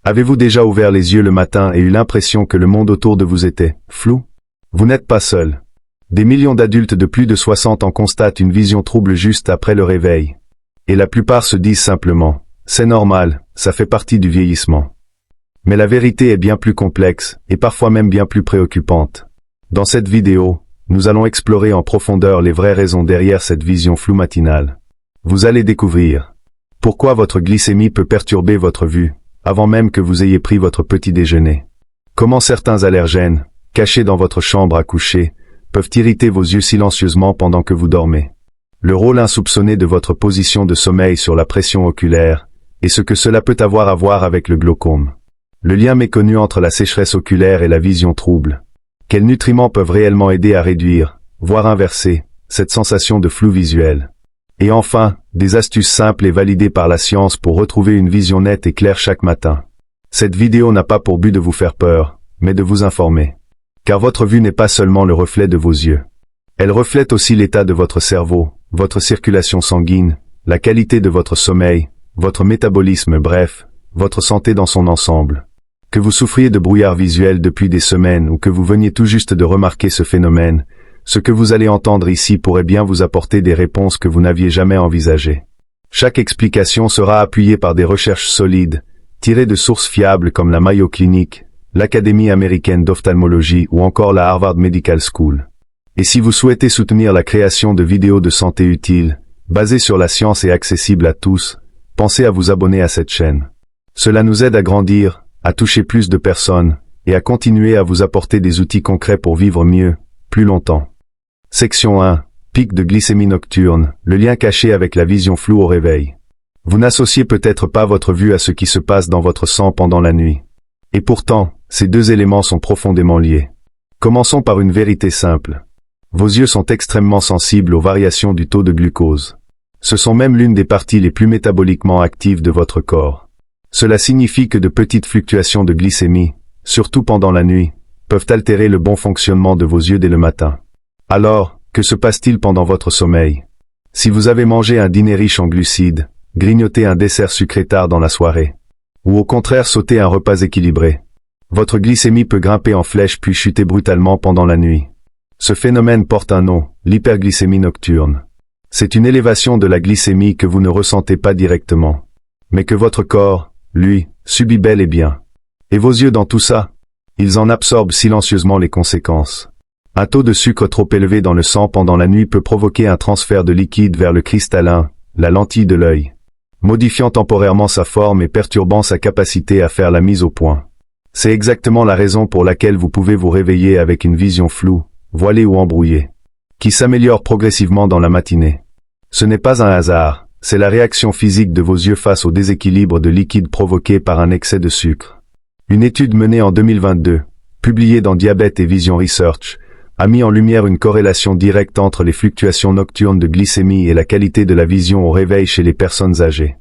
Avez-vous déjà ouvert les yeux le matin et eu l'impression que le monde autour de vous était flou? Vous n'êtes pas seul. Des millions d'adultes de plus de 60 ans constatent une vision trouble juste après le réveil. Et la plupart se disent simplement « c'est normal, ça fait partie du vieillissement ». Mais la vérité est bien plus complexe, et parfois même bien plus préoccupante. Dans cette vidéo, nous allons explorer en profondeur les vraies raisons derrière cette vision floue matinale. Vous allez découvrir pourquoi votre glycémie peut perturber votre vue, avant même que vous ayez pris votre petit déjeuner. Comment certains allergènes, cachés dans votre chambre à coucher, peuvent irriter vos yeux silencieusement pendant que vous dormez. Le rôle insoupçonné de votre position de sommeil sur la pression oculaire, et ce que cela peut avoir à voir avec le glaucome. Le lien méconnu entre la sécheresse oculaire et la vision trouble. Quels nutriments peuvent réellement aider à réduire, voire inverser, cette sensation de flou visuel. Et enfin, des astuces simples et validées par la science pour retrouver une vision nette et claire chaque matin. Cette vidéo n'a pas pour but de vous faire peur, mais de vous informer. Car votre vue n'est pas seulement le reflet de vos yeux. Elle reflète aussi l'état de votre cerveau, votre circulation sanguine, la qualité de votre sommeil, votre métabolisme, bref, votre santé dans son ensemble. Que vous souffriez de brouillard visuel depuis des semaines ou que vous veniez tout juste de remarquer ce phénomène, ce que vous allez entendre ici pourrait bien vous apporter des réponses que vous n'aviez jamais envisagées. Chaque explication sera appuyée par des recherches solides, tirées de sources fiables comme la Mayo Clinic, l'Académie américaine d'ophtalmologie ou encore la Harvard Medical School. Et si vous souhaitez soutenir la création de vidéos de santé utiles, basées sur la science et accessibles à tous, pensez à vous abonner à cette chaîne. Cela nous aide à grandir, à toucher plus de personnes, et à continuer à vous apporter des outils concrets pour vivre mieux, plus longtemps. Section 1. Pic de glycémie nocturne, le lien caché avec la vision floue au réveil. Vous n'associez peut-être pas votre vue à ce qui se passe dans votre sang pendant la nuit. Et pourtant, ces deux éléments sont profondément liés. Commençons par une vérité simple. Vos yeux sont extrêmement sensibles aux variations du taux de glucose. Ce sont même l'une des parties les plus métaboliquement actives de votre corps. Cela signifie que de petites fluctuations de glycémie, surtout pendant la nuit, peuvent altérer le bon fonctionnement de vos yeux dès le matin. Alors, que se passe-t-il pendant votre sommeil? Si vous avez mangé un dîner riche en glucides, grignoté un dessert sucré tard dans la soirée, ou au contraire sauté un repas équilibré, votre glycémie peut grimper en flèche puis chuter brutalement pendant la nuit. Ce phénomène porte un nom, l'hyperglycémie nocturne. C'est une élévation de la glycémie que vous ne ressentez pas directement, mais que votre corps, lui, subit bel et bien. Et vos yeux dans tout ça? Ils en absorbent silencieusement les conséquences. Un taux de sucre trop élevé dans le sang pendant la nuit peut provoquer un transfert de liquide vers le cristallin, la lentille de l'œil, modifiant temporairement sa forme et perturbant sa capacité à faire la mise au point. C'est exactement la raison pour laquelle vous pouvez vous réveiller avec une vision floue, voilée ou embrouillée, qui s'améliore progressivement dans la matinée. Ce n'est pas un hasard, c'est la réaction physique de vos yeux face au déséquilibre de liquide provoqué par un excès de sucre. Une étude menée en 2022, publiée dans Diabète et Vision Research, a mis en lumière une corrélation directe entre les fluctuations nocturnes de glycémie et la qualité de la vision au réveil chez les personnes âgées.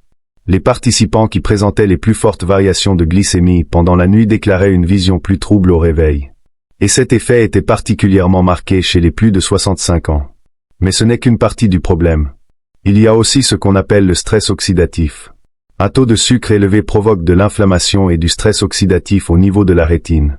Les participants qui présentaient les plus fortes variations de glycémie pendant la nuit déclaraient une vision plus trouble au réveil. Et cet effet était particulièrement marqué chez les plus de 65 ans. Mais ce n'est qu'une partie du problème. Il y a aussi ce qu'on appelle le stress oxydatif. Un taux de sucre élevé provoque de l'inflammation et du stress oxydatif au niveau de la rétine.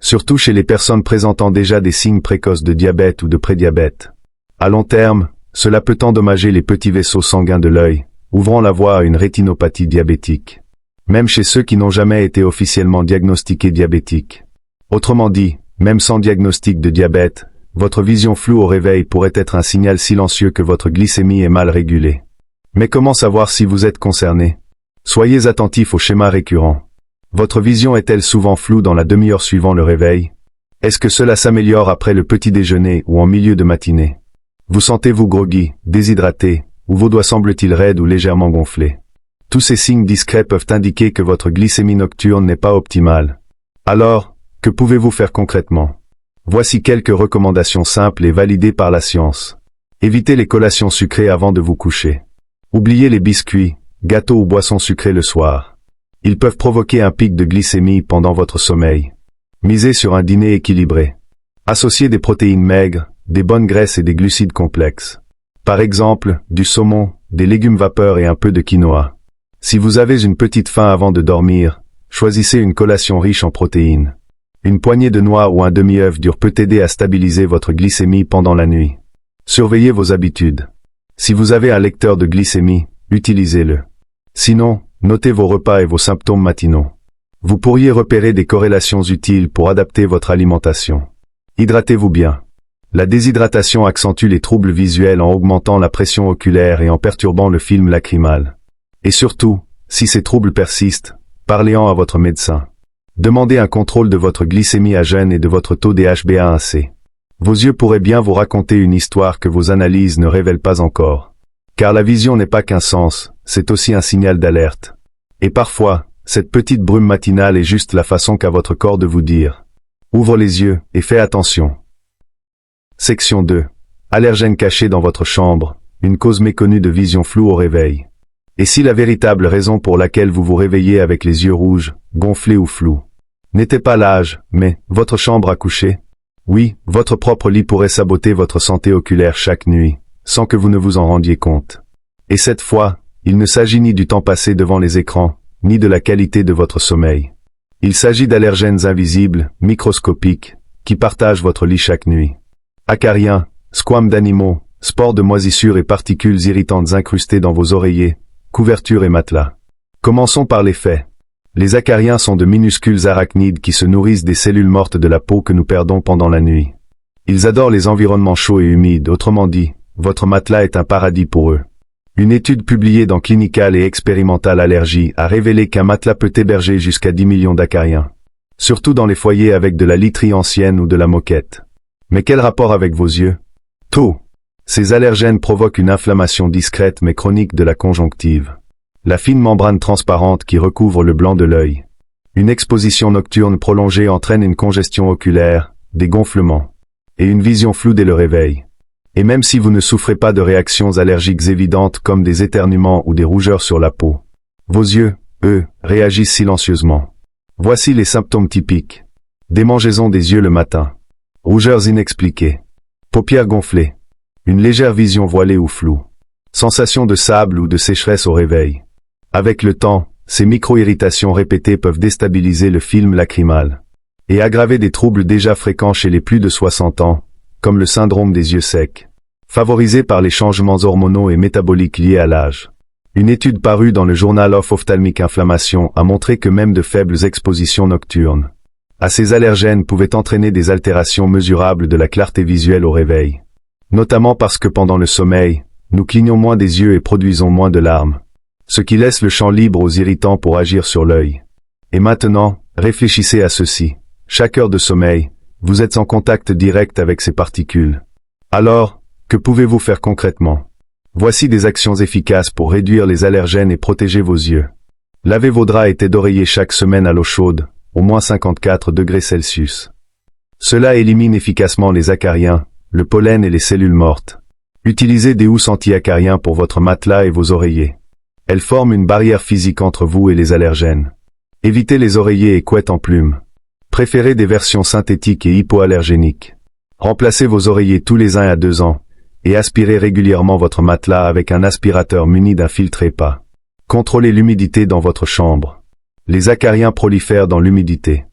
Surtout chez les personnes présentant déjà des signes précoces de diabète ou de prédiabète. À long terme, cela peut endommager les petits vaisseaux sanguins de l'œil, ouvrant la voie à une rétinopathie diabétique. Même chez ceux qui n'ont jamais été officiellement diagnostiqués diabétiques. Autrement dit, même sans diagnostic de diabète, votre vision floue au réveil pourrait être un signal silencieux que votre glycémie est mal régulée. Mais comment savoir si vous êtes concerné? Soyez attentif au schéma récurrent. Votre vision est-elle souvent floue dans la demi-heure suivant le réveil? Est-ce que cela s'améliore après le petit déjeuner ou en milieu de matinée? Vous sentez-vous groggy, déshydraté, ou vos doigts semblent-ils raides ou légèrement gonflés? Tous ces signes discrets peuvent indiquer que votre glycémie nocturne n'est pas optimale. Alors, que pouvez-vous faire concrètement? Voici quelques recommandations simples et validées par la science. Évitez les collations sucrées avant de vous coucher. Oubliez les biscuits, gâteaux ou boissons sucrées le soir. Ils peuvent provoquer un pic de glycémie pendant votre sommeil. Misez sur un dîner équilibré. Associez des protéines maigres, des bonnes graisses et des glucides complexes. Par exemple, du saumon, des légumes vapeur et un peu de quinoa. Si vous avez une petite faim avant de dormir, Choisissez une collation riche en protéines. Une poignée de noix ou un demi-œuf dur peut aider à stabiliser votre glycémie pendant la nuit. Surveillez vos habitudes. Si vous avez un lecteur de glycémie, utilisez-le. Sinon, notez vos repas et vos symptômes matinaux. Vous pourriez repérer des corrélations utiles pour adapter votre alimentation. Hydratez-vous bien. La déshydratation accentue les troubles visuels en augmentant la pression oculaire et en perturbant le film lacrymal. Et surtout, si ces troubles persistent, parlez-en à votre médecin. Demandez un contrôle de votre glycémie à jeun et de votre taux d'HbA1c. Vos yeux pourraient bien vous raconter une histoire que vos analyses ne révèlent pas encore. Car la vision n'est pas qu'un sens, c'est aussi un signal d'alerte. Et parfois, cette petite brume matinale est juste la façon qu'a votre corps de vous dire « Ouvre les yeux et fais attention ». Section 2. Allergènes cachés dans votre chambre, une cause méconnue de vision floue au réveil. Et si la véritable raison pour laquelle vous vous réveillez avec les yeux rouges, gonflés ou flous, n'était pas l'âge, mais votre chambre à coucher? Oui, votre propre lit pourrait saboter votre santé oculaire chaque nuit, sans que vous ne vous en rendiez compte. Et cette fois, il ne s'agit ni du temps passé devant les écrans, ni de la qualité de votre sommeil. Il s'agit d'allergènes invisibles, microscopiques, qui partagent votre lit chaque nuit. Acariens, squames d'animaux, spores de moisissures et particules irritantes incrustées dans vos oreillers, couvertures et matelas. Commençons par les faits. Les acariens sont de minuscules arachnides qui se nourrissent des cellules mortes de la peau que nous perdons pendant la nuit. Ils adorent les environnements chauds et humides, autrement dit, votre matelas est un paradis pour eux. Une étude publiée dans Clinical et Experimental Allergy a révélé qu'un matelas peut héberger jusqu'à 10 millions d'acariens. Surtout dans les foyers avec de la literie ancienne ou de la moquette. Mais quel rapport avec vos yeux? Tout. Ces allergènes provoquent une inflammation discrète mais chronique de la conjonctive. La fine membrane transparente qui recouvre le blanc de l'œil. Une exposition nocturne prolongée entraîne une congestion oculaire, des gonflements, et une vision floue dès le réveil. Et même si vous ne souffrez pas de réactions allergiques évidentes comme des éternuements ou des rougeurs sur la peau, vos yeux, eux, réagissent silencieusement. Voici les symptômes typiques. Démangeaison des yeux le matin. Rougeurs inexpliquées. Paupières gonflées. Une légère vision voilée ou floue. Sensation de sable ou de sécheresse au réveil. Avec le temps, ces micro-irritations répétées peuvent déstabiliser le film lacrymal et aggraver des troubles déjà fréquents chez les plus de 60 ans, comme le syndrome des yeux secs, favorisé par les changements hormonaux et métaboliques liés à l'âge. Une étude parue dans le Journal of Ophthalmic Inflammation a montré que même de faibles expositions nocturnes à ces allergènes pouvaient entraîner des altérations mesurables de la clarté visuelle au réveil. Notamment parce que pendant le sommeil, nous clignons moins des yeux et produisons moins de larmes, ce qui laisse le champ libre aux irritants pour agir sur l'œil. Et maintenant, réfléchissez à ceci. Chaque heure de sommeil, vous êtes en contact direct avec ces particules. Alors, que pouvez-vous faire concrètement? Voici des actions efficaces pour réduire les allergènes et protéger vos yeux. Lavez vos draps et têtes d'oreiller chaque semaine à l'eau chaude, au moins 54 degrés Celsius. Cela élimine efficacement les acariens, le pollen et les cellules mortes. Utilisez des housses anti-acariens pour votre matelas et vos oreillers. Elles forment une barrière physique entre vous et les allergènes. Évitez les oreillers et couettes en plumes. Préférez des versions synthétiques et hypoallergéniques. Remplacez vos oreillers tous les 1 à 2 ans, et aspirez régulièrement votre matelas avec un aspirateur muni d'un filtre EPA. Contrôlez l'humidité dans votre chambre. Les acariens prolifèrent dans l'humidité.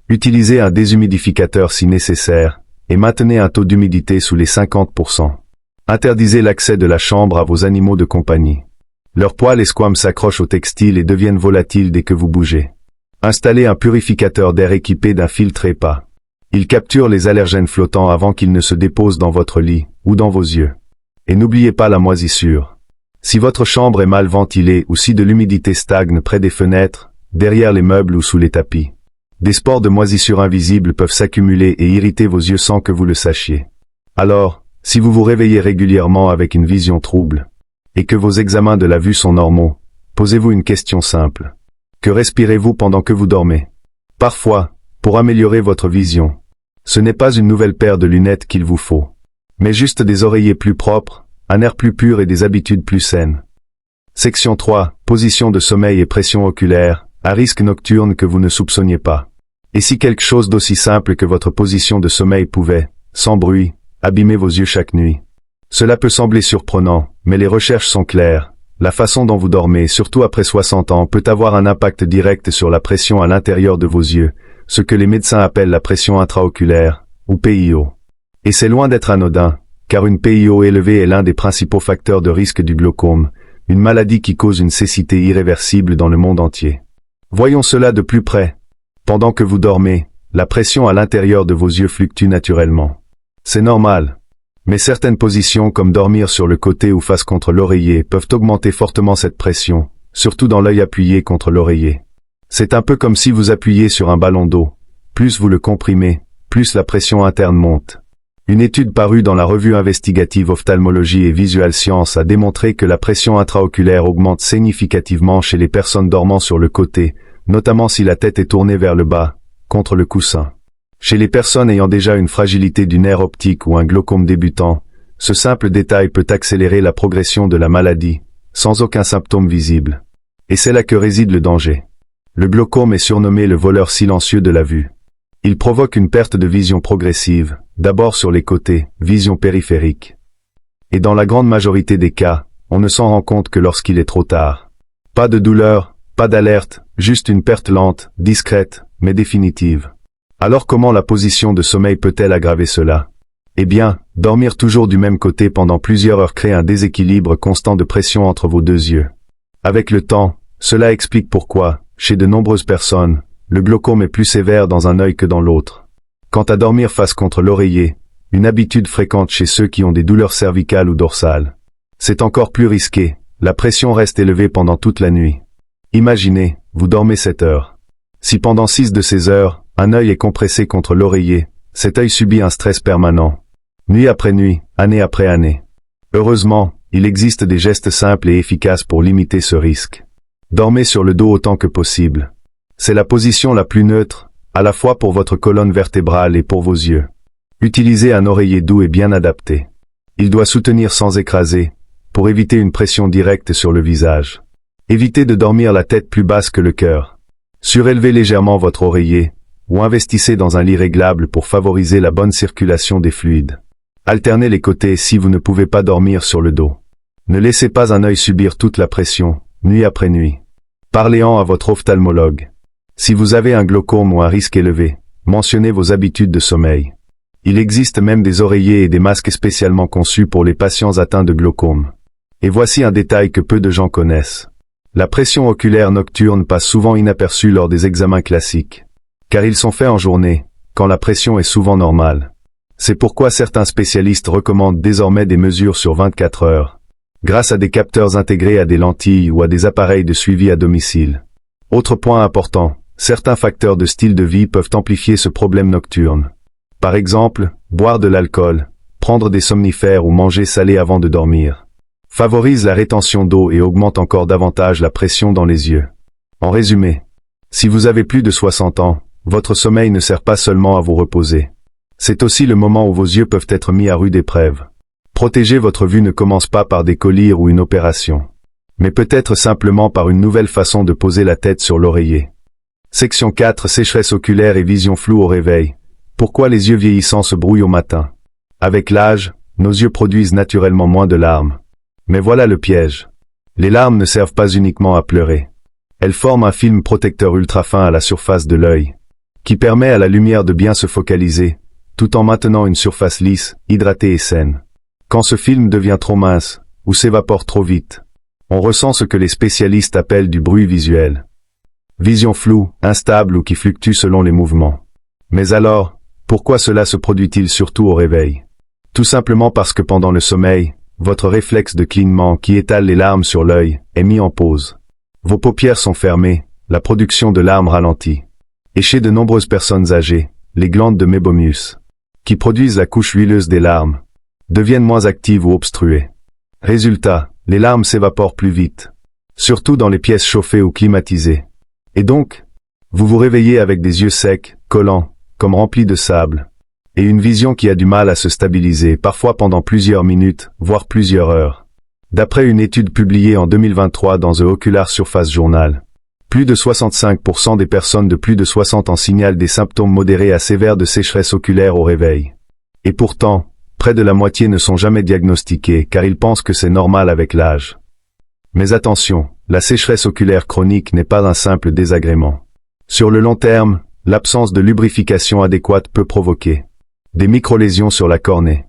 Utilisez un déshumidificateur si nécessaire, et maintenez un taux d'humidité sous les 50%. Interdisez l'accès de la chambre à vos animaux de compagnie. Leurs poils et squames s'accrochent au textile et deviennent volatiles dès que vous bougez. Installez un purificateur d'air équipé d'un filtre EPA. Il capture les allergènes flottants avant qu'ils ne se déposent dans votre lit ou dans vos yeux. Et n'oubliez pas la moisissure. Si votre chambre est mal ventilée ou si de l'humidité stagne près des fenêtres, derrière les meubles ou sous les tapis, des spores de moisissure invisibles peuvent s'accumuler et irriter vos yeux sans que vous le sachiez. Alors, si vous vous réveillez régulièrement avec une vision trouble, et que vos examens de la vue sont normaux, posez-vous une question simple. Que respirez-vous pendant que vous dormez? Parfois, pour améliorer votre vision, ce n'est pas une nouvelle paire de lunettes qu'il vous faut, mais juste des oreillers plus propres, un air plus pur et des habitudes plus saines. Section 3. Position de sommeil et pression oculaire, à risque nocturne que vous ne soupçonniez pas. Et si quelque chose d'aussi simple que votre position de sommeil pouvait, sans bruit, abîmer vos yeux chaque nuit? Cela peut sembler surprenant, mais les recherches sont claires. la façon dont vous dormez, surtout après 60 ans, peut avoir un impact direct sur la pression à l'intérieur de vos yeux, ce que les médecins appellent la pression intraoculaire, ou PIO. Et c'est loin d'être anodin, car une PIO élevée est l'un des principaux facteurs de risque du glaucome, une maladie qui cause une cécité irréversible dans le monde entier. Voyons cela de plus près. Pendant que vous dormez, la pression à l'intérieur de vos yeux fluctue naturellement. C'est normal. Mais certaines positions comme dormir sur le côté ou face contre l'oreiller peuvent augmenter fortement cette pression, surtout dans l'œil appuyé contre l'oreiller. C'est un peu comme si vous appuyez sur un ballon d'eau. Plus vous le comprimez, plus la pression interne monte. Une étude parue dans la revue investigative Ophtalmologie et Visual Science a démontré que la pression intraoculaire augmente significativement chez les personnes dormant sur le côté, notamment si la tête est tournée vers le bas, contre le coussin. Chez les personnes ayant déjà une fragilité du nerf optique ou un glaucome débutant, ce simple détail peut accélérer la progression de la maladie, sans aucun symptôme visible. Et c'est là que réside le danger. Le glaucome est surnommé le voleur silencieux de la vue. Il provoque une perte de vision progressive, d'abord sur les côtés, vision périphérique. Et dans la grande majorité des cas, on ne s'en rend compte que lorsqu'il est trop tard. Pas de douleur, pas d'alerte, juste une perte lente, discrète, mais définitive. Alors comment la position de sommeil peut-elle aggraver cela? Eh bien, dormir toujours du même côté pendant plusieurs heures crée un déséquilibre constant de pression entre vos deux yeux. Avec le temps, cela explique pourquoi, chez de nombreuses personnes, le glaucome est plus sévère dans un œil que dans l'autre. Quant à dormir face contre l'oreiller, une habitude fréquente chez ceux qui ont des douleurs cervicales ou dorsales. C'est encore plus risqué, la pression reste élevée pendant toute la nuit. Imaginez, vous dormez 7 heures. Si pendant 6 de ces heures, un œil est compressé contre l'oreiller, cet œil subit un stress permanent. Nuit après nuit, année après année. Heureusement, il existe des gestes simples et efficaces pour limiter ce risque. Dormez sur le dos autant que possible. C'est la position la plus neutre, à la fois pour votre colonne vertébrale et pour vos yeux. Utilisez un oreiller doux et bien adapté. Il doit soutenir sans écraser, pour éviter une pression directe sur le visage. Évitez de dormir la tête plus basse que le cœur. Surélevez légèrement votre oreiller, ou investissez dans un lit réglable pour favoriser la bonne circulation des fluides. Alternez les côtés si vous ne pouvez pas dormir sur le dos. Ne laissez pas un œil subir toute la pression, nuit après nuit. Parlez-en à votre ophtalmologue. Si vous avez un glaucome ou un risque élevé, mentionnez vos habitudes de sommeil. Il existe même des oreillers et des masques spécialement conçus pour les patients atteints de glaucome. Et voici un détail que peu de gens connaissent. La pression oculaire nocturne passe souvent inaperçue lors des examens classiques. Car ils sont faits en journée, quand la pression est souvent normale. C'est pourquoi certains spécialistes recommandent désormais des mesures sur 24 heures, grâce à des capteurs intégrés à des lentilles ou à des appareils de suivi à domicile. Autre point important, certains facteurs de style de vie peuvent amplifier ce problème nocturne. Par exemple, boire de l'alcool, prendre des somnifères ou manger salé avant de dormir, favorise la rétention d'eau et augmente encore davantage la pression dans les yeux. En résumé, si vous avez plus de 60 ans, votre sommeil ne sert pas seulement à vous reposer. C'est aussi le moment où vos yeux peuvent être mis à rude épreuve. Protéger votre vue ne commence pas par des collyres ou une opération, mais peut-être simplement par une nouvelle façon de poser la tête sur l'oreiller. Section 4. Sécheresse oculaire et vision floue au réveil. Pourquoi les yeux vieillissants se brouillent au matin? Avec l'âge, nos yeux produisent naturellement moins de larmes. Mais voilà le piège. Les larmes ne servent pas uniquement à pleurer. Elles forment un film protecteur ultra fin à la surface de l'œil, qui permet à la lumière de bien se focaliser, tout en maintenant une surface lisse, hydratée et saine. Quand ce film devient trop mince, ou s'évapore trop vite, on ressent ce que les spécialistes appellent du bruit visuel. Vision floue, instable ou qui fluctue selon les mouvements. Mais alors, pourquoi cela se produit-il surtout au réveil? Tout simplement parce que pendant le sommeil, votre réflexe de clignement qui étale les larmes sur l'œil est mis en pause. Vos paupières sont fermées, la production de larmes ralentit. Et chez de nombreuses personnes âgées, les glandes de Meibomius, qui produisent la couche huileuse des larmes, deviennent moins actives ou obstruées. Résultat, les larmes s'évaporent plus vite, surtout dans les pièces chauffées ou climatisées. Et donc, vous vous réveillez avec des yeux secs, collants, comme remplis de sable, et une vision qui a du mal à se stabiliser, parfois pendant plusieurs minutes, voire plusieurs heures. D'après une étude publiée en 2023 dans The Ocular Surface Journal, plus de 65% des personnes de plus de 60 ans signalent des symptômes modérés à sévères de sécheresse oculaire au réveil. Et pourtant, près de la moitié ne sont jamais diagnostiqués car ils pensent que c'est normal avec l'âge. Mais attention, la sécheresse oculaire chronique n'est pas un simple désagrément. Sur le long terme, l'absence de lubrification adéquate peut provoquer des microlésions sur la cornée,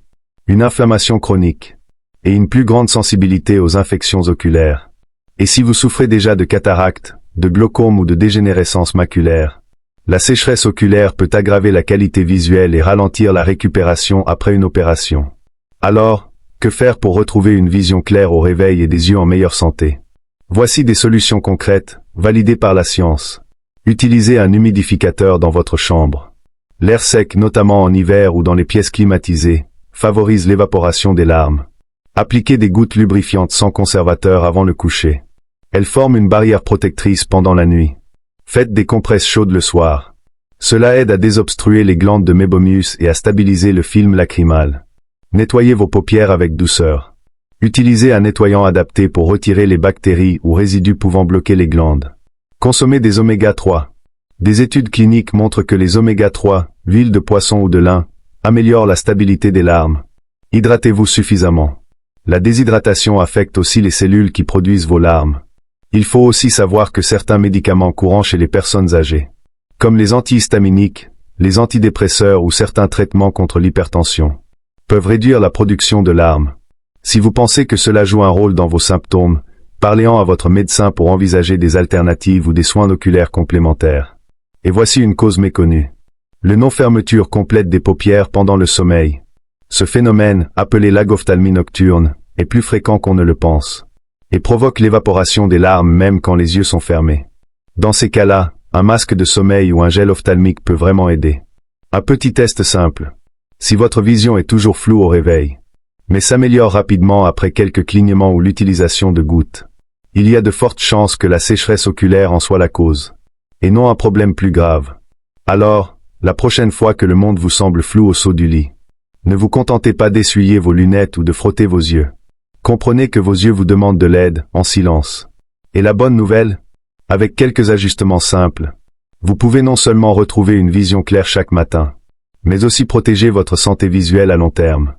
une inflammation chronique et une plus grande sensibilité aux infections oculaires. Et si vous souffrez déjà de cataracte, de glaucome ou de dégénérescence maculaire, la sécheresse oculaire peut aggraver la qualité visuelle et ralentir la récupération après une opération. Alors, que faire pour retrouver une vision claire au réveil et des yeux en meilleure santé? Voici des solutions concrètes, validées par la science. Utilisez un humidificateur dans votre chambre. L'air sec, notamment en hiver ou dans les pièces climatisées, favorise l'évaporation des larmes. Appliquez des gouttes lubrifiantes sans conservateur avant le coucher. Elles forment une barrière protectrice pendant la nuit. Faites des compresses chaudes le soir. Cela aide à désobstruer les glandes de mébomius et à stabiliser le film lacrymal. Nettoyez vos paupières avec douceur. Utilisez un nettoyant adapté pour retirer les bactéries ou résidus pouvant bloquer les glandes. Consommez des oméga 3. Des études cliniques montrent que les oméga 3, huile de poisson ou de lin, améliorent la stabilité des larmes. Hydratez-vous suffisamment. La déshydratation affecte aussi les cellules qui produisent vos larmes. Il faut aussi savoir que certains médicaments courants chez les personnes âgées, comme les antihistaminiques, les antidépresseurs ou certains traitements contre l'hypertension, peuvent réduire la production de larmes. Si vous pensez que cela joue un rôle dans vos symptômes, parlez-en à votre médecin pour envisager des alternatives ou des soins oculaires complémentaires. Et voici une cause méconnue. Le non-fermeture complète des paupières pendant le sommeil. Ce phénomène, appelé l'agophtalmie nocturne, est plus fréquent qu'on ne le pense, et provoque l'évaporation des larmes même quand les yeux sont fermés. Dans ces cas-là, un masque de sommeil ou un gel ophtalmique peut vraiment aider. Un petit test simple. Si votre vision est toujours floue au réveil, mais s'améliore rapidement après quelques clignements ou l'utilisation de gouttes, il y a de fortes chances que la sécheresse oculaire en soit la cause, et non un problème plus grave. Alors, la prochaine fois que le monde vous semble flou au saut du lit, ne vous contentez pas d'essuyer vos lunettes ou de frotter vos yeux. Comprenez que vos yeux vous demandent de l'aide, en silence. Et la bonne nouvelle? Avec quelques ajustements simples, vous pouvez non seulement retrouver une vision claire chaque matin, mais aussi protéger votre santé visuelle à long terme.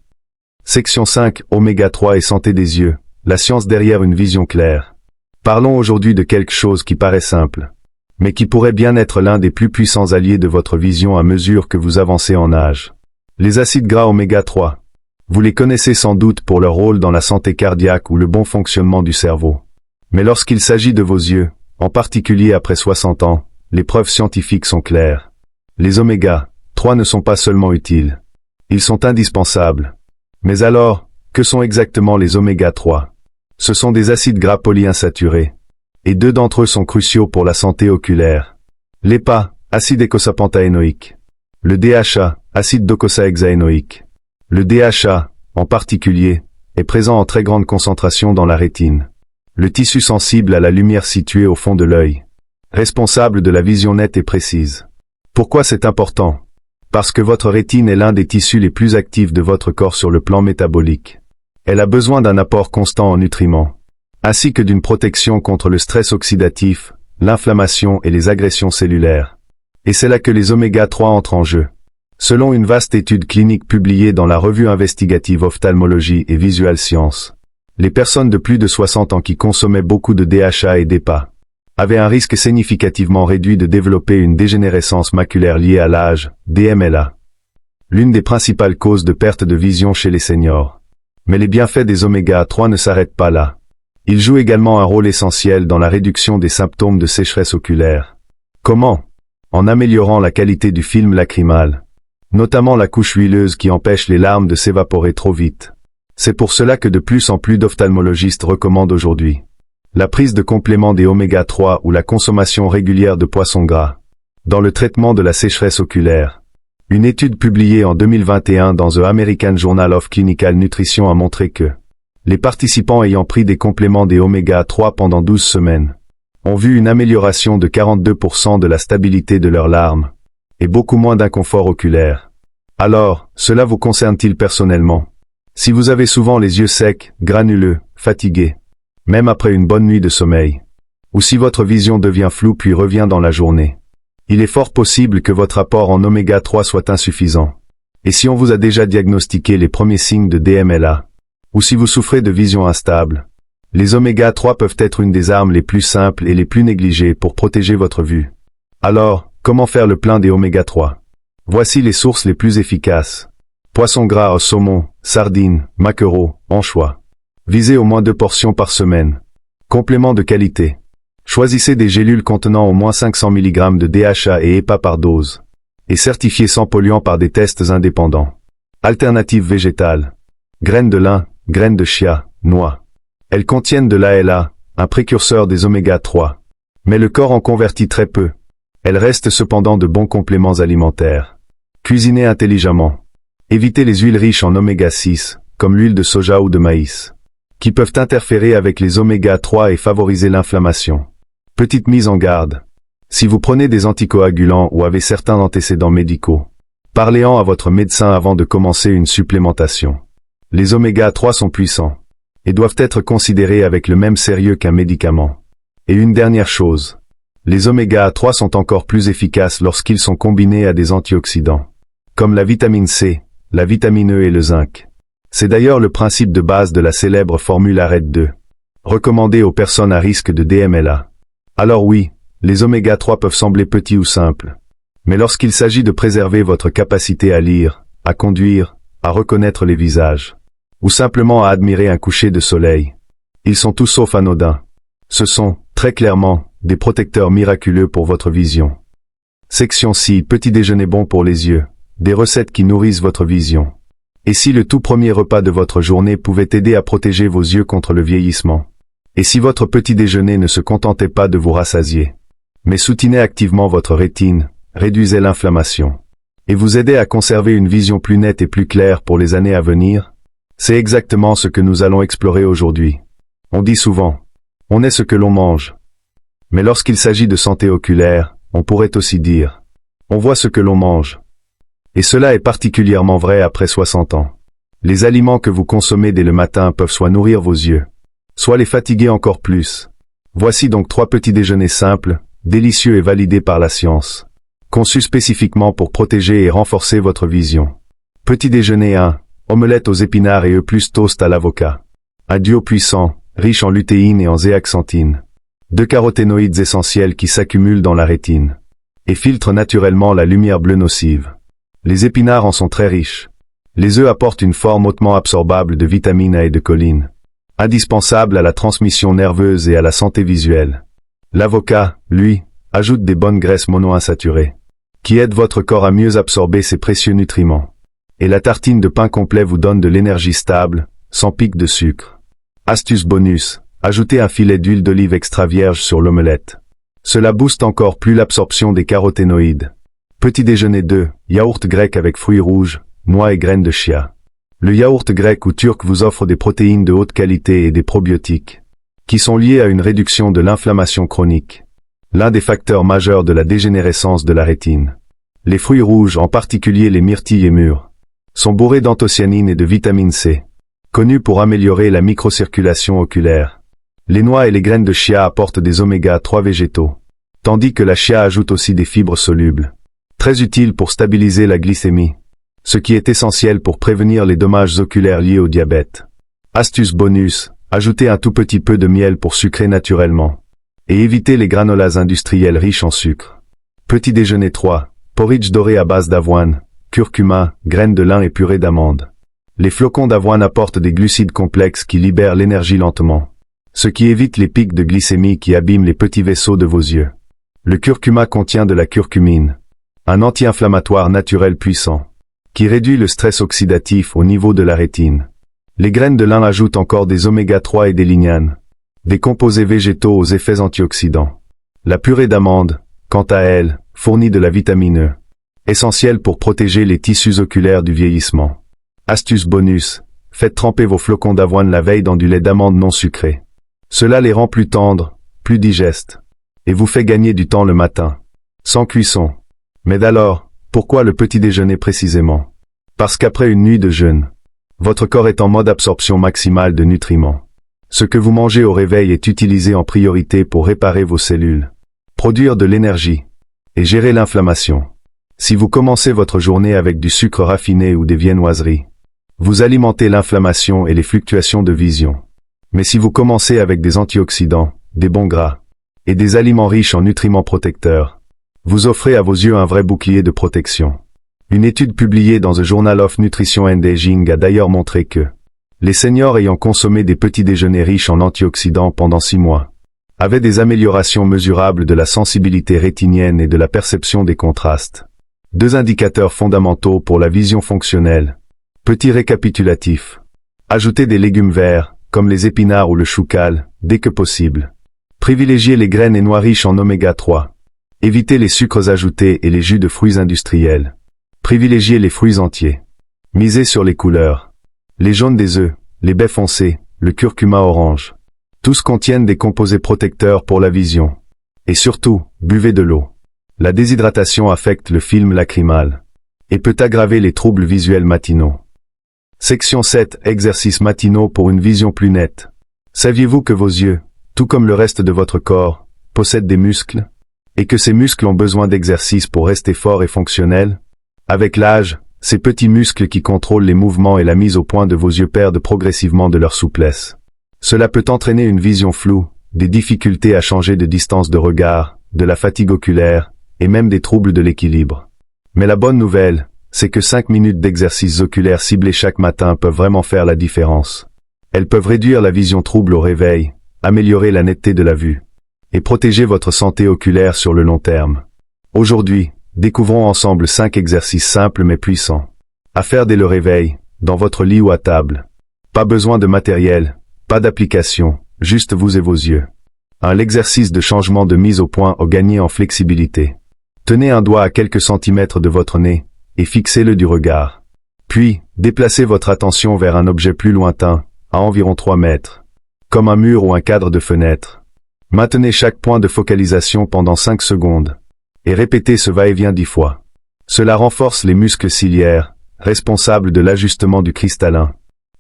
Section 5, Oméga 3 et santé des yeux, la science derrière une vision claire. Parlons aujourd'hui de quelque chose qui paraît simple, mais qui pourrait bien être l'un des plus puissants alliés de votre vision à mesure que vous avancez en âge. Les acides gras Oméga 3. Vous les connaissez sans doute pour leur rôle dans la santé cardiaque ou le bon fonctionnement du cerveau. Mais lorsqu'il s'agit de vos yeux, en particulier après 60 ans, les preuves scientifiques sont claires. Les Oméga 3 ne sont pas seulement utiles. Ils sont indispensables. Mais alors, que sont exactement les Oméga 3? Ce sont des acides gras polyinsaturés. Et deux d'entre eux sont cruciaux pour la santé oculaire. L'EPA, acide eicosapentaénoïque. Le DHA, acide docosahexaénoïque. Le DHA, en particulier, est présent en très grande concentration dans la rétine, le tissu sensible à la lumière situé au fond de l'œil, responsable de la vision nette et précise. Pourquoi c'est important? Parce que votre rétine est l'un des tissus les plus actifs de votre corps sur le plan métabolique. Elle a besoin d'un apport constant en nutriments, ainsi que d'une protection contre le stress oxydatif, l'inflammation et les agressions cellulaires. Et c'est là que les oméga 3 entrent en jeu. Selon une vaste étude clinique publiée dans la revue investigative Ophtalmologie et Visual Science, les personnes de plus de 60 ans qui consommaient beaucoup de DHA et d'EPA avaient un risque significativement réduit de développer une dégénérescence maculaire liée à l'âge, DMLA. L'une des principales causes de perte de vision chez les seniors. Mais les bienfaits des oméga 3 ne s'arrêtent pas là. Ils jouent également un rôle essentiel dans la réduction des symptômes de sécheresse oculaire. Comment? En améliorant la qualité du film lacrymal, notamment la couche huileuse qui empêche les larmes de s'évaporer trop vite. C'est pour cela que de plus en plus d'ophtalmologistes recommandent aujourd'hui la prise de compléments des oméga 3 ou la consommation régulière de poissons gras dans le traitement de la sécheresse oculaire. Une étude publiée en 2021 dans The American Journal of Clinical Nutrition a montré que les participants ayant pris des compléments des oméga 3 pendant 12 semaines ont vu une amélioration de 42% de la stabilité de leurs larmes et beaucoup moins d'inconfort oculaire. Alors, cela vous concerne-t-il personnellement? Si vous avez souvent les yeux secs, granuleux, fatigués, même après une bonne nuit de sommeil, ou si votre vision devient floue puis revient dans la journée, il est fort possible que votre apport en oméga 3 soit insuffisant. Et si on vous a déjà diagnostiqué les premiers signes de DMLA, ou si vous souffrez de vision instable, Les oméga 3 peuvent être une des armes les plus simples et les plus négligées pour protéger votre vue. Alors, comment faire le plein des oméga 3? Voici les sources les plus efficaces. Poisson gras, saumon, sardines, maquereaux, anchois. Visez au moins 2 portions par semaine. Complément de qualité. Choisissez des gélules contenant au moins 500 mg de DHA et EPA par dose. Et certifiées sans polluants par des tests indépendants. Alternatives végétales. Graines de lin, graines de chia, noix. Elles contiennent de l'ALA, un précurseur des oméga 3. Mais le corps en convertit très peu. Elles restent cependant de bons compléments alimentaires. Cuisinez intelligemment. Évitez les huiles riches en oméga 6, comme l'huile de soja ou de maïs, qui peuvent interférer avec les oméga 3 et favoriser l'inflammation. Petite mise en garde. Si vous prenez des anticoagulants ou avez certains antécédents médicaux, parlez-en à votre médecin avant de commencer une supplémentation. Les oméga 3 sont puissants et doivent être considérés avec le même sérieux qu'un médicament. Et une dernière chose. Les oméga 3 sont encore plus efficaces lorsqu'ils sont combinés à des antioxydants, comme la vitamine C, la vitamine E et le zinc. C'est d'ailleurs le principe de base de la célèbre formule ARED 2, recommandée aux personnes à risque de DMLA. Alors oui, les oméga 3 peuvent sembler petits ou simples. Mais lorsqu'il s'agit de préserver votre capacité à lire, à conduire, à reconnaître les visages, ou simplement à admirer un coucher de soleil, ils sont tous sauf anodins. Ce sont, très clairement, des protecteurs miraculeux pour votre vision. Section 6. Petit déjeuner bon pour les yeux. Des recettes qui nourrissent votre vision. Et si le tout premier repas de votre journée pouvait aider à protéger vos yeux contre le vieillissement? Et si votre petit déjeuner ne se contentait pas de vous rassasier, mais soutenait activement votre rétine, réduisait l'inflammation, et vous aidait à conserver une vision plus nette et plus claire pour les années à venir? C'est exactement ce que nous allons explorer aujourd'hui. On dit souvent, on est ce que l'on mange. Mais lorsqu'il s'agit de santé oculaire, on pourrait aussi dire, on voit ce que l'on mange. Et cela est particulièrement vrai après 60 ans. Les aliments que vous consommez dès le matin peuvent soit nourrir vos yeux, soit les fatiguer encore plus. Voici donc 3 petits déjeuners simples, délicieux et validés par la science, conçus spécifiquement pour protéger et renforcer votre vision. Petit déjeuner 1, omelette aux épinards et œufs toast à l'avocat. Un duo puissant, riche en lutéine et en zéaxanthine. 2 caroténoïdes essentiels qui s'accumulent dans la rétine et filtrent naturellement la lumière bleue nocive. Les épinards en sont très riches. Les œufs apportent une forme hautement absorbable de vitamine A et de choline, indispensable à la transmission nerveuse et à la santé visuelle. L'avocat, lui, ajoute des bonnes graisses monoinsaturées, qui aident votre corps à mieux absorber ces précieux nutriments. Et la tartine de pain complet vous donne de l'énergie stable, sans pic de sucre. Astuce bonus, ajoutez un filet d'huile d'olive extra vierge sur l'omelette. Cela booste encore plus l'absorption des caroténoïdes. Petit déjeuner 2, yaourt grec avec fruits rouges, noix et graines de chia. Le yaourt grec ou turc vous offre des protéines de haute qualité et des probiotiques, qui sont liés à une réduction de l'inflammation chronique, l'un des facteurs majeurs de la dégénérescence de la rétine. Les fruits rouges, en particulier les myrtilles et mûres, sont bourrés d'anthocyanine et de vitamine C, connus pour améliorer la microcirculation oculaire. Les noix et les graines de chia apportent des oméga 3 végétaux, tandis que la chia ajoute aussi des fibres solubles, très utiles pour stabiliser la glycémie, ce qui est essentiel pour prévenir les dommages oculaires liés au diabète. Astuce bonus, ajoutez un tout petit peu de miel pour sucrer naturellement, et évitez les granolas industriels riches en sucre. Petit déjeuner 3, porridge doré à base d'avoine, curcuma, graines de lin et purée d'amandes. Les flocons d'avoine apportent des glucides complexes qui libèrent l'énergie lentement, ce qui évite les pics de glycémie qui abîment les petits vaisseaux de vos yeux. Le curcuma contient de la curcumine, un anti-inflammatoire naturel puissant, qui réduit le stress oxydatif au niveau de la rétine. Les graines de lin ajoutent encore des oméga 3 et des lignanes, des composés végétaux aux effets antioxydants. La purée d'amande, quant à elle, fournit de la vitamine E, essentielle pour protéger les tissus oculaires du vieillissement. Astuce bonus, faites tremper vos flocons d'avoine la veille dans du lait d'amande non sucré. Cela les rend plus tendres, plus digestes, et vous fait gagner du temps le matin, sans cuisson. Mais alors, pourquoi le petit déjeuner précisément? Parce qu'après une nuit de jeûne, votre corps est en mode absorption maximale de nutriments. Ce que vous mangez au réveil est utilisé en priorité pour réparer vos cellules, produire de l'énergie, et gérer l'inflammation. Si vous commencez votre journée avec du sucre raffiné ou des viennoiseries, vous alimentez l'inflammation et les fluctuations de vision. Mais si vous commencez avec des antioxydants, des bons gras, et des aliments riches en nutriments protecteurs, vous offrez à vos yeux un vrai bouclier de protection. Une étude publiée dans The Journal of Nutrition and Aging a d'ailleurs montré que les seniors ayant consommé des petits déjeuners riches en antioxydants pendant 6 mois avaient des améliorations mesurables de la sensibilité rétinienne et de la perception des contrastes. 2 indicateurs fondamentaux pour la vision fonctionnelle. Petit récapitulatif. Ajoutez des légumes verts, comme les épinards ou le choucal, dès que possible. Privilégiez les graines et noix riches en oméga 3. Évitez les sucres ajoutés et les jus de fruits industriels. Privilégiez les fruits entiers. Misez sur les couleurs. Les jaunes des œufs, les baies foncées, le curcuma orange. Tous contiennent des composés protecteurs pour la vision. Et surtout, buvez de l'eau. La déshydratation affecte le film lacrymal et peut aggraver les troubles visuels matinaux. Section 7. Exercices matinaux pour une vision plus nette. Saviez-vous que vos yeux, tout comme le reste de votre corps, possèdent des muscles, et que ces muscles ont besoin d'exercices pour rester forts et fonctionnels? Avec l'âge, ces petits muscles qui contrôlent les mouvements et la mise au point de vos yeux perdent progressivement de leur souplesse. Cela peut entraîner une vision floue, des difficultés à changer de distance de regard, de la fatigue oculaire, et même des troubles de l'équilibre. Mais la bonne nouvelle, c'est que 5 minutes d'exercices oculaires ciblés chaque matin peuvent vraiment faire la différence. Elles peuvent réduire la vision trouble au réveil, améliorer la netteté de la vue, et protéger votre santé oculaire sur le long terme. Aujourd'hui, découvrons ensemble 5 exercices simples mais puissants. À faire dès le réveil, dans votre lit ou à table. Pas besoin de matériel, pas d'application, juste vous et vos yeux. L'exercice de changement de mise au point au gagné en flexibilité. Tenez un doigt à quelques centimètres de votre nez, et fixez-le du regard. Puis, déplacez votre attention vers un objet plus lointain, à environ 3 mètres. Comme un mur ou un cadre de fenêtre. Maintenez chaque point de focalisation pendant 5 secondes. Et répétez ce va-et-vient 10 fois. Cela renforce les muscles ciliaires, responsables de l'ajustement du cristallin,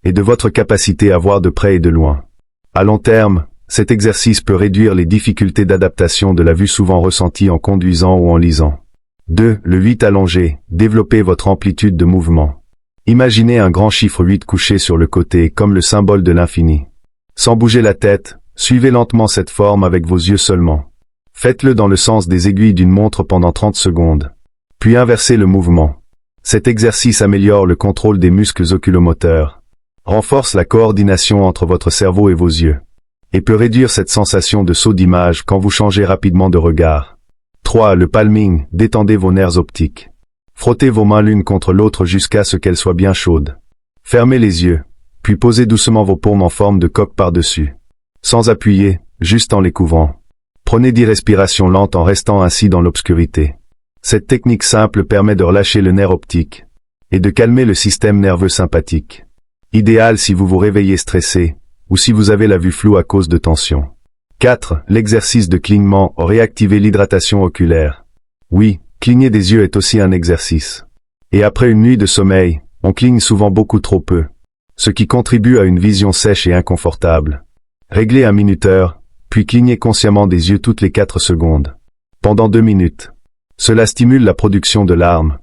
et de votre capacité à voir de près et de loin. À long terme, cet exercice peut réduire les difficultés d'adaptation de la vue souvent ressenties en conduisant ou en lisant. 2. Le 8 allongé. Développez votre amplitude de mouvement. Imaginez un grand chiffre 8 couché sur le côté comme le symbole de l'infini. Sans bouger la tête, suivez lentement cette forme avec vos yeux seulement. Faites-le dans le sens des aiguilles d'une montre pendant 30 secondes. Puis inversez le mouvement. Cet exercice améliore le contrôle des muscles oculomoteurs, renforce la coordination entre votre cerveau et vos yeux, et peut réduire cette sensation de saut d'image quand vous changez rapidement de regard. 3. Le palming. Détendez vos nerfs optiques. Frottez vos mains l'une contre l'autre jusqu'à ce qu'elles soient bien chaudes. Fermez les yeux, puis posez doucement vos paumes en forme de coque par-dessus. Sans appuyer, juste en les couvrant. Prenez 10 respirations lentes en restant ainsi dans l'obscurité. Cette technique simple permet de relâcher le nerf optique et de calmer le système nerveux sympathique. Idéal si vous vous réveillez stressé ou si vous avez la vue floue à cause de tension. 4. L'exercice de clignement. Réactiver l'hydratation oculaire. Oui, cligner des yeux est aussi un exercice. Et après une nuit de sommeil, on cligne souvent beaucoup trop peu, ce qui contribue à une vision sèche et inconfortable. Réglez un minuteur, puis clignez consciemment des yeux toutes les 4 secondes. Pendant 2 minutes. Cela stimule la production de larmes,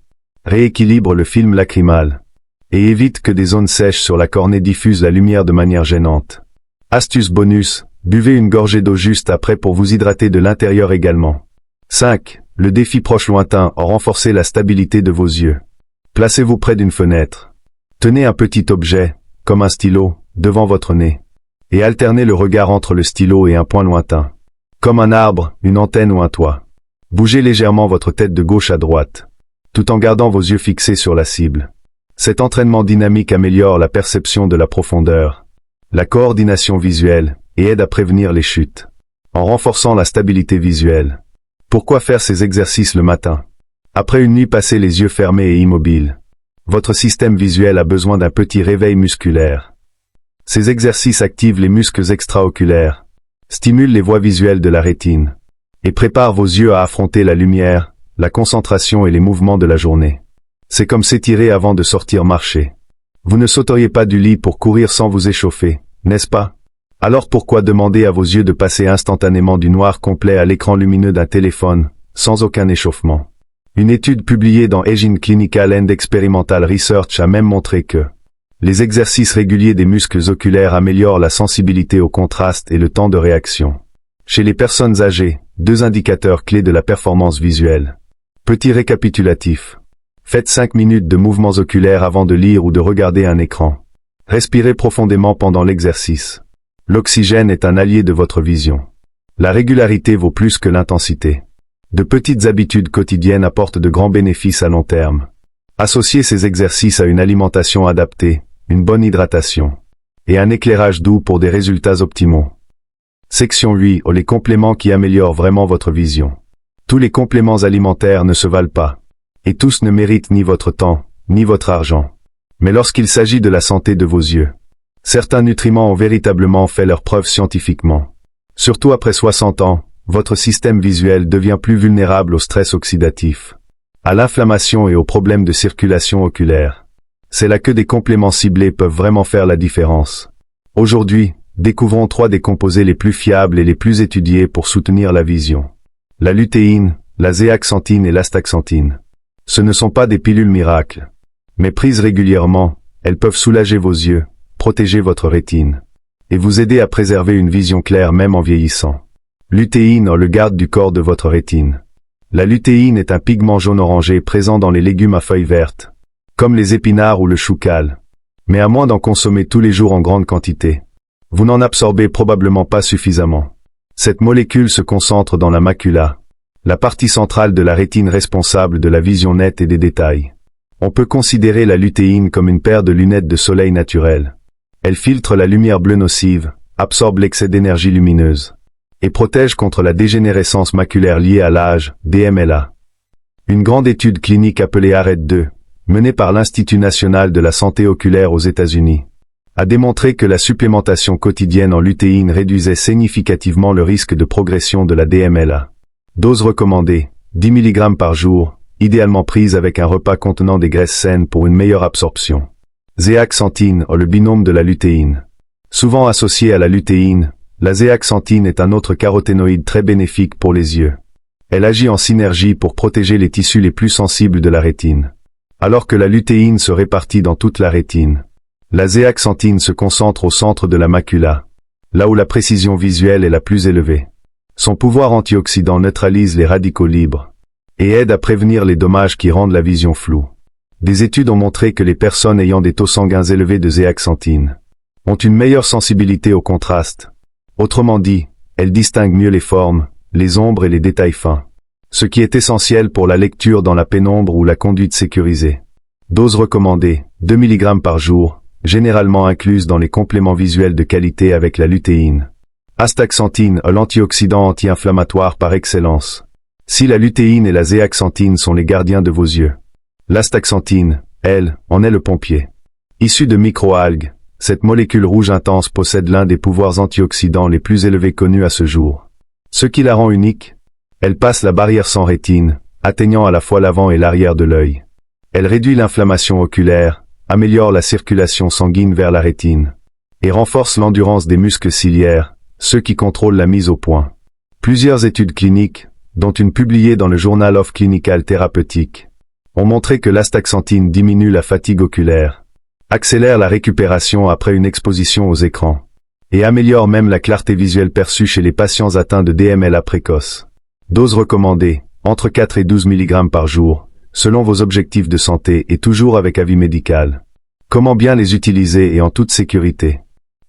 rééquilibre le film lacrymal, et évite que des zones sèches sur la cornée diffusent la lumière de manière gênante. Astuce bonus, buvez une gorgée d'eau juste après pour vous hydrater de l'intérieur également. 5. Le défi proche lointain. Renforcez la stabilité de vos yeux. Placez-vous près d'une fenêtre. Tenez un petit objet, comme un stylo, devant votre nez, et alternez le regard entre le stylo et un point lointain, comme un arbre, une antenne ou un toit. Bougez légèrement votre tête de gauche à droite, tout en gardant vos yeux fixés sur la cible. Cet entraînement dynamique améliore la perception de la profondeur, la coordination visuelle, et aide à prévenir les chutes, en renforçant la stabilité visuelle. Pourquoi faire ces exercices le matin? Après une nuit passée les yeux fermés et immobiles, votre système visuel a besoin d'un petit réveil musculaire. Ces exercices activent les muscles extraoculaires, stimulent les voies visuelles de la rétine, et prépare vos yeux à affronter la lumière, la concentration et les mouvements de la journée. C'est comme s'étirer avant de sortir marcher. Vous ne sauteriez pas du lit pour courir sans vous échauffer, n'est-ce pas? Alors pourquoi demander à vos yeux de passer instantanément du noir complet à l'écran lumineux d'un téléphone, sans aucun échauffement? Une étude publiée dans Aging Clinical and Experimental Research a même montré que Les exercices réguliers des muscles oculaires améliorent la sensibilité au contraste et le temps de réaction. Chez les personnes âgées, 2 indicateurs clés de la performance visuelle. Petit récapitulatif. Faites 5 minutes de mouvements oculaires avant de lire ou de regarder un écran. Respirez profondément pendant l'exercice. L'oxygène est un allié de votre vision. La régularité vaut plus que l'intensité. De petites habitudes quotidiennes apportent de grands bénéfices à long terme. Associez ces exercices à une alimentation adaptée, une bonne hydratation et un éclairage doux pour des résultats optimaux. Section 8. Les compléments qui améliorent vraiment votre vision. Tous les compléments alimentaires ne se valent pas. Et tous ne méritent ni votre temps, ni votre argent. Mais lorsqu'il s'agit de la santé de vos yeux, certains nutriments ont véritablement fait leurs preuves scientifiquement. Surtout après 60 ans, votre système visuel devient plus vulnérable au stress oxydatif, à l'inflammation et aux problèmes de circulation oculaire. C'est là que des compléments ciblés peuvent vraiment faire la différence. Aujourd'hui, découvrons 3 des composés les plus fiables et les plus étudiés pour soutenir la vision. La lutéine, la zéaxanthine et l'astaxanthine. Ce ne sont pas des pilules miracles. Mais prises régulièrement, elles peuvent soulager vos yeux, protéger votre rétine, et vous aider à préserver une vision claire même en vieillissant. Lutéine, le garde du corps de votre rétine. La lutéine est un pigment jaune-orangé présent dans les légumes à feuilles vertes, comme les épinards ou le choucal. Mais à moins d'en consommer tous les jours en grande quantité, vous n'en absorbez probablement pas suffisamment. Cette molécule se concentre dans la macula, la partie centrale de la rétine responsable de la vision nette et des détails. On peut considérer la lutéine comme une paire de lunettes de soleil naturelles. Elle filtre la lumière bleue nocive, absorbe l'excès d'énergie lumineuse, et protège contre la dégénérescence maculaire liée à l'âge, DMLA. Une grande étude clinique appelée ARED-2, menée par l'Institut national de la santé oculaire aux États-Unis, a démontré que la supplémentation quotidienne en lutéine réduisait significativement le risque de progression de la DMLA. Dose recommandée, 10 mg par jour, idéalement prise avec un repas contenant des graisses saines pour une meilleure absorption. Zéaxanthine, le binôme de la lutéine. Souvent associée à la lutéine, la zéaxanthine est un autre caroténoïde très bénéfique pour les yeux. Elle agit en synergie pour protéger les tissus les plus sensibles de la rétine. Alors que la lutéine se répartit dans toute la rétine, la zéaxanthine se concentre au centre de la macula, là où la précision visuelle est la plus élevée. Son pouvoir antioxydant neutralise les radicaux libres et aide à prévenir les dommages qui rendent la vision floue. Des études ont montré que les personnes ayant des taux sanguins élevés de zéaxanthine ont une meilleure sensibilité au contraste. Autrement dit, elles distinguent mieux les formes, les ombres et les détails fins, ce qui est essentiel pour la lecture dans la pénombre ou la conduite sécurisée. Dose recommandée, 2 mg par jour, généralement incluse dans les compléments visuels de qualité avec la lutéine. Astaxanthine, l'antioxydant anti-inflammatoire par excellence. Si la lutéine et la zéaxanthine sont les gardiens de vos yeux, l'astaxanthine, elle, en est le pompier. Issue de microalgues, cette molécule rouge intense possède l'un des pouvoirs antioxydants les plus élevés connus à ce jour. Ce qui la rend unique, elle passe la barrière sans rétine, atteignant à la fois l'avant et l'arrière de l'œil. Elle réduit l'inflammation oculaire, améliore la circulation sanguine vers la rétine, et renforce l'endurance des muscles ciliaires, ceux qui contrôlent la mise au point. Plusieurs études cliniques, dont une publiée dans le Journal of Clinical Therapeutic, ont montré que l'astaxanthine diminue la fatigue oculaire, accélère la récupération après une exposition aux écrans, et améliore même la clarté visuelle perçue chez les patients atteints de DMLA précoce. Dose recommandée, entre 4 et 12 mg par jour, selon vos objectifs de santé et toujours avec avis médical. Comment bien les utiliser et en toute sécurité?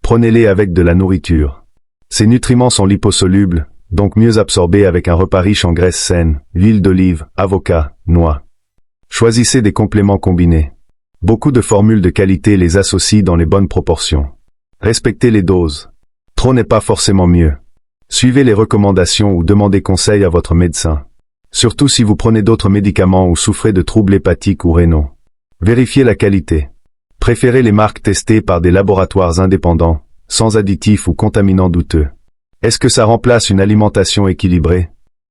Prenez-les avec de la nourriture. Ces nutriments sont liposolubles, donc mieux absorbés avec un repas riche en graisses saines, huile d'olive, avocat, noix. Choisissez des compléments combinés. Beaucoup de formules de qualité les associent dans les bonnes proportions. Respectez les doses. Trop n'est pas forcément mieux. Suivez les recommandations ou demandez conseil à votre médecin. Surtout si vous prenez d'autres médicaments ou souffrez de troubles hépatiques ou rénaux. Vérifiez la qualité. Préférez les marques testées par des laboratoires indépendants, sans additifs ou contaminants douteux. Est-ce que ça remplace une alimentation équilibrée?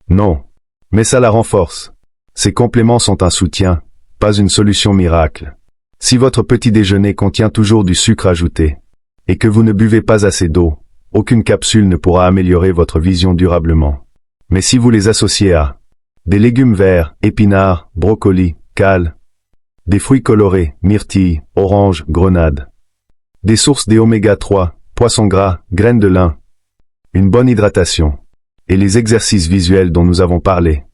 Non. Mais ça la renforce. Ces compléments sont un soutien, pas une solution miracle. Si votre petit déjeuner contient toujours du sucre ajouté, et que vous ne buvez pas assez d'eau, aucune capsule ne pourra améliorer votre vision durablement. Mais si vous les associez à des légumes verts, épinards, brocolis, cales, des fruits colorés, myrtilles, oranges, grenades, Des sources d'oméga 3, poissons gras, graines de lin, une bonne hydratation, et les exercices visuels dont nous avons parlé.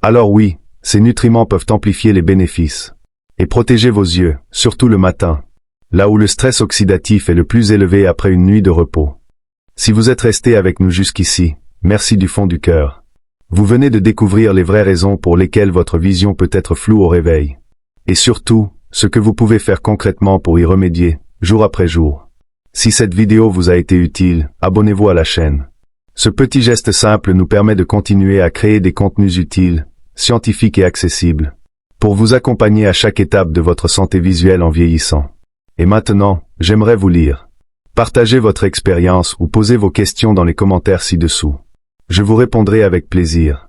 Alors oui, ces nutriments peuvent amplifier les bénéfices. Et protéger vos yeux, surtout le matin, là où le stress oxydatif est le plus élevé après une nuit de repos. Si vous êtes resté avec nous jusqu'ici, merci du fond du cœur. Vous venez de découvrir les vraies raisons pour lesquelles votre vision peut être floue au réveil. Et surtout, ce que vous pouvez faire concrètement pour y remédier, jour après jour. Si cette vidéo vous a été utile, abonnez-vous à la chaîne. Ce petit geste simple nous permet de continuer à créer des contenus utiles, scientifiques et accessibles, pour vous accompagner à chaque étape de votre santé visuelle en vieillissant. Et maintenant, j'aimerais vous lire. Partagez votre expérience ou posez vos questions dans les commentaires ci-dessous. Je vous répondrai avec plaisir.